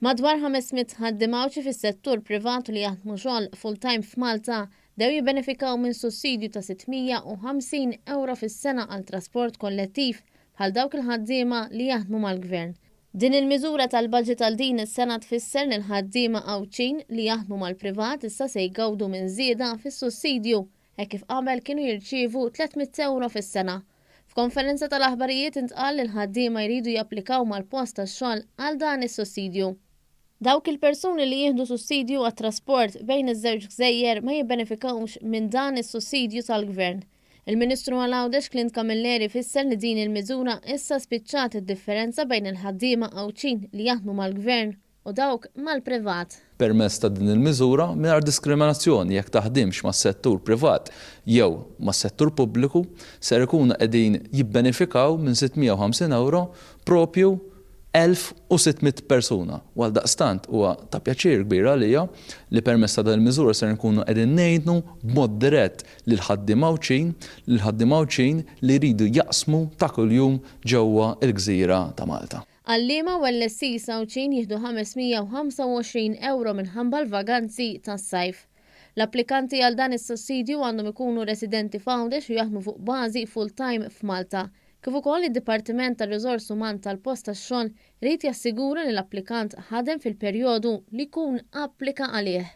Madwar 500 ħaddimawċi fis-settur privat li jaħdmu xogħol full-time f'Malta dew jibbenefikaw minn sussidju ta' 650 euro fis-sena għal trasport kollettiv bħal dawk il-ħaddiema li jaħdmu mal-gvern. Din il-miżura tal-budget għal din is-sena tfisser li l-ħaddiema qawċin li jaħdmu mal-privat issa se jgawdu minn żieda fis-sussidju hekk kif qabel kienu jirċievu 300 euro fis-sena. F'konferenza tal-aħbarijiet intqal li l-ħaddiema jridu japplikaw mal-post tax-xogħol għal dan is-sussidju. Dawk il-persuni li jieħdu sussidju għat-trasport bejn iż-żewġ gżejjer ma jibbenefikawx minn dan is-sussidju tal-gvern. Il-Ministru Għal-Għawdex Clint Camilleri fisser li din il-miżura issa spiċċat id-differenza bejn il-ħaddiema qawċin li jaħdmu mal-gvern u dawk mal-privat. Permezz ta' din il-miżura mingħajr diskriminazzjoni jekk taħdimx mas-settur privat jew mas-settur pubbliku ser ikunu qegħdin jibbenefikaw minn 650 euro propju 1600 persuna. Għal daqstant huwa ta' pjaċir kbir għalija li permezz ta' il-miżura se nkunu qegħdin ngħidnu b'mod dirett lil ħaddimawċin li jridu jaqsmu ta' kuljum ġewwa l-Gżira ta' Malta. Għallima u l-lessi sawċin jieħdu 525 euro minħabba l-vaganzi tas-sajf. L-applikanti għal dan is-sussidju għandhom ikunu residenti f'Għawdex u jaħdmu fuq bażi full-time f'Malta. Kif ukoll id-Dipartiment tar-Riżors Uman tal-Post tax-xogħol rid jassigura li l-applikant ħadem fil-perjodu li jkun applika għalih.